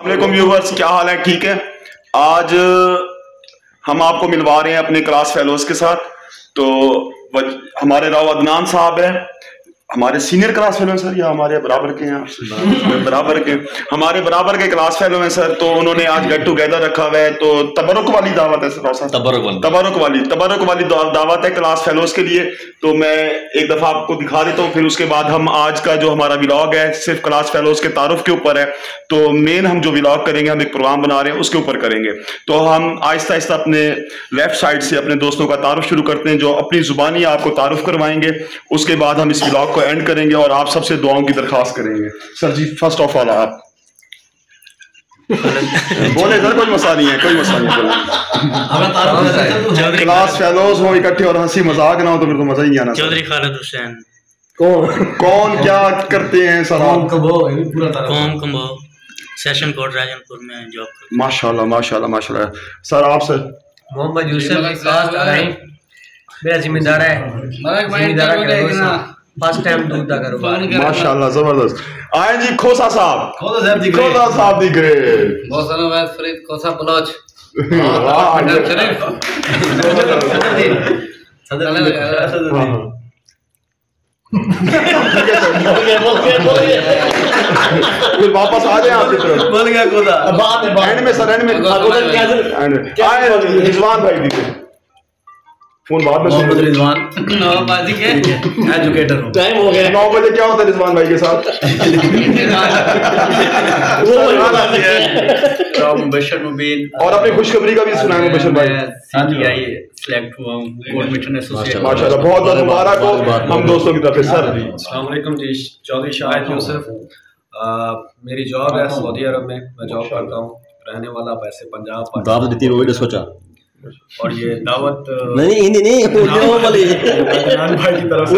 वालेकुम व्यूवर्स, क्या हाल है? ठीक है। आज हम आपको मिलवा रहे हैं अपने क्लास फेलोज के साथ। तो हमारे राव अदनान साहब है, हमारे सीनियर क्लास फेलो हैं सर, या हमारे बराबर के हैं? बराबर के, हमारे बराबर के क्लास फेलो हैं सर। तो उन्होंने आज गेट टुगेदर रखा हुआ है, तो तबरुक वाली दावत है सर। तबरुक वाली दावत है क्लास फेलोज के लिए। तो मैं एक दफा आपको दिखा देता हूँ, फिर उसके बाद हम आज का जो हमारा व्लॉग है सिर्फ क्लास फेलोज के तारुफ के ऊपर है। तो मेन हम जो व्लॉग करेंगे, हम एक प्रोग्राम बना रहे हैं उसके ऊपर करेंगे। तो हम आहिस्ता आहिस्ता अपने लेफ्ट साइड से अपने दोस्तों का तारुफ शुरू करते हैं, जो अपनी जुबानी आपको तारुफ करवाएंगे। उसके बाद हम इस व्लॉग को एंड करेंगे और आप सबसे दुआओं की दरखास्त करेंगे। Sir ji, first of all आप बोले सर, कोई मसला नहीं है, कोई मसला नहीं। क्लास फेलोज हो इकट्ठे और हंसी मजाक ना हो तो फिर तो मजा ही आना। चौधरी खालिद हुसैन। कौन क्या करते हैं सर? कौम कम्बो सेशन कोर्ट राजनपुर में जॉब करते हैं। माशाल्लाह माशाल्लाह माशाल्लाह। सर आप? सर मोहम्मद यूसुफ मेरा जिम्मेदार है, फर्स्ट टाइम दूध का कारोबार। माशाल्लाह जबरदस्त। आए जी खोसा साहब, खोसा साहब दी ग्रेट। बहुत सारा वैस फरीद खोसा बलोच। फिर वापस आ जाए आपकी तरफ। बोल गया खोसा एंड में सर, एंड में आए रिजवान भाई दी फोन बाद में। मोहम्मद रिजवान नवाबाजी के एजुकेटर हूं। टाइम हो गया 9 बजे। क्या होता है रिजवान भाई के साथ? मुबशर मुबीन। और अपनी खुशखबरी का भी सुनाए मुबशर भाई। सीटीआई सिलेक्ट हुआ हूं, कोर्ट मिशन एसोसिएट। माशाल्लाह, बहुत बहुत मुबारक हो हम दोस्तों की तरफ से। सर अस्सलाम वालेकुम जी, चौधरी शाहिद यूसुफ। मेरी जॉब है सऊदी अरब में, मैं जॉब करता हूँ। रहने वाला वैसे पंजाब। दावत देती रोहित सोचा और ये दावत नहीं हिंदी नहीं वाली भाई की तरफ से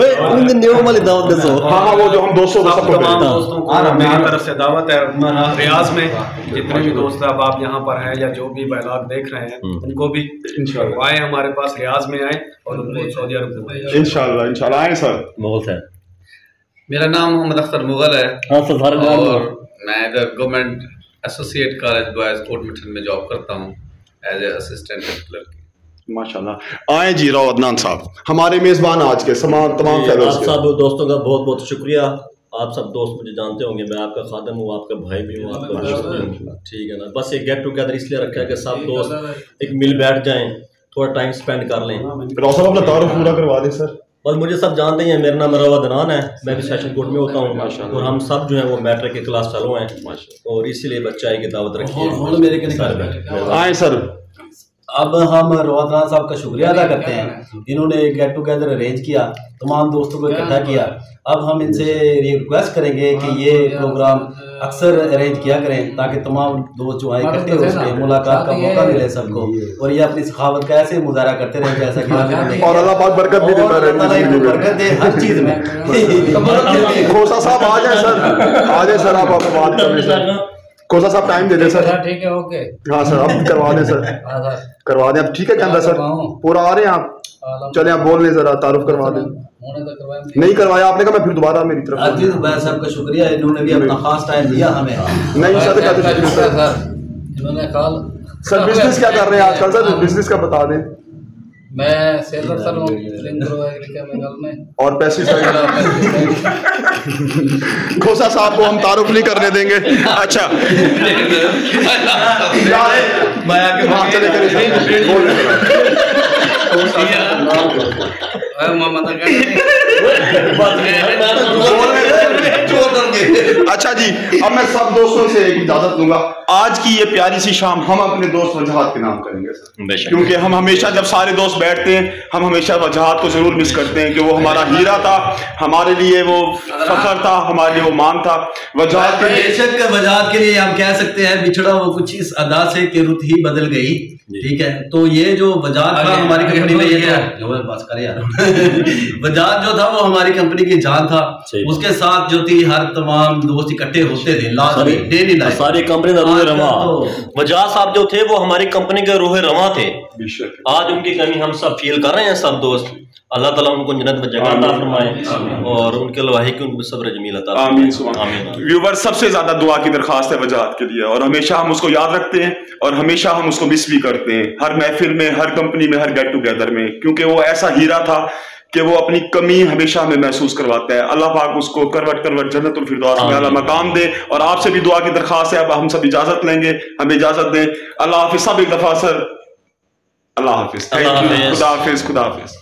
वाली दावत दसो। हाँ, वो जो हम दोस्तों को सबको तमाम दोस्तों को मेरी तरफ से दावत है। रियाज में जितने भी दोस्त अब आप यहाँ पर हैं या जो भी व्लॉग देख रहे हैं, उनको भी इंशाल्लाह आए हमारे पास, रियाज में आए और उनको सऊदी अरब में इंशाल्लाह इंशाल्लाह आए। सर मुगल साहब, मेरा नाम मोहम्मद अख्तर मुगल है। हाँ सर, और मैं इधर government associate college boys court mission में जॉब करता हूँ एज ए असिस्टेंट क्लर्क। माशाल्लाह। आए जी राव अदनान साहब, हमारे मेजबान आज के तमाम फेलोज। आप सब दोस्तों का बहुत बहुत शुक्रिया। आप सब दोस्त मुझे जानते होंगे, मैं आपका खादम हूँ, आपका भाई भी हूँ, आपका दोस्त भी हूँ। ठीक है ना? बस ये गेट टुगेदर इसलिए रखा है कि सब दोस्त एक मिल बैठ जाएं, थोड़ा टाइम स्पेंड कर लें। राव साहब अपना तारुफ पूरा करवा दें सर। बस मुझे सब जानते हैं, मेरा नाम राव अदनान है, मैं भी सेशन कोर्ट में होता हूँ और हम सब जो है वो मैट्रिक के क्लास चालू हैं और इसीलिए बच्चा की दावत रखी है। आए सर। अब हम रोहतरान साहब का शुक्रिया अदा करते हैं, इन्होंने गेट टुगेदर अरेंज किया, तमाम दोस्तों को इकट्ठा किया। अब हम इनसे रिक्वेस्ट करेंगे कि ये प्रोग्राम अक्सर अरेंज किया करें ताकि तमाम दोस्त जो आए इकट्ठे हो सके, मुलाकात का मौका मिले सबको और ये अपनी सखावत का ऐसे मुजाहरा करते रहे जैसा कि और अल्लाह पाक बरकत भी देता रहे, बरकत दे हर चीज में। खोसा साहब आ जाए सर, आ जाए सर, आप बात करें सर। खोसा साहब टाइम दे दें सर। ठीक है, ओके। हाँ सर, अब करवा दें सर, करवा दें। अब ठीक है कैमरा सर पूरा आ रहे हैं आप? चले आप बोल लें जरा, तारुफ करवा दें। नहीं करवाया आपने कहा, मैं फिर दोबारा मेरी तरफ। अजीज भाई साहब का शुक्रिया, इन्होंने भी अपना खास टाइम दिया हमें। नहीं सर, सर बिजनेस क्या कर रहे हैं आजकल? सर बिजनेस का बता दें। मैं सेलर सर हूँ एग्रीकल्चर में और पेस्टिसाइड। खोसा साहब को हम तारुफ नहीं करने देंगे। अच्छा अच्छा जी, अब मैं सब दोस्तों से एक इजाजत लूंगा। आज की ये प्यारी सी शाम हम अपने दोस्त वजहात के नाम करेंगे सर, क्योंकि हम हमेशा जब सारे दोस्त बैठते हैं हम हमेशा वजहात को जरूर मिस करते हैं कि वो हमारा हीरा था, हमारे लिए वो फखर था, हमारे लिए वो मान था। वजहात वजहात के लिए हम कह सकते हैं बिछड़ा वो कुछ इस अदा से कि रुत ही बदल गई। ठीक है, तो ये जो वजहात था हमारी कंपनी में, ये बस करे यार वजहात जो था वो हमारी कंपनी की जान था। उसके साथ जो थी हर तमाम दोस्त इकट्ठे होते थे डेली लाइफ, सारी कंपनी का रूह रवा। वजहात साहब जो थे वो हमारी कंपनी के रूह रवा थे। आज उनकी कमी हम सब फील कर रहे हैं सब दोस्त। अल्लाह ताला उनको जन्नत में जगह अता फरमाए और उनके लवाही की उनको सब्र जमील अता आमीन आमीन। व्यूवर, सबसे ज्यादा दुआ की दरखास्त है वजाहत के लिए, और हमेशा हम उसको याद रखते हैं और हमेशा हम उसको मिस भी करते हैं, हर महफिल में, हर कंपनी में, हर गेट टुगेदर में, क्योंकि वो ऐसा हीरा था कि वो अपनी कमी हमेशा हमें महसूस करवाता है। अल्लाह पाक उसको करवट जन्नतुल फिरदौस में आला मकाम दे। और आपसे भी दुआ की दरखास्त है। अब हम सब इजाजत लेंगे, हमें इजाजत दें। अल्लाह हाफिज। सब एक दफा सर, अल्लाह हाफिज। खुदा हाफिज, खुदा हाफिज।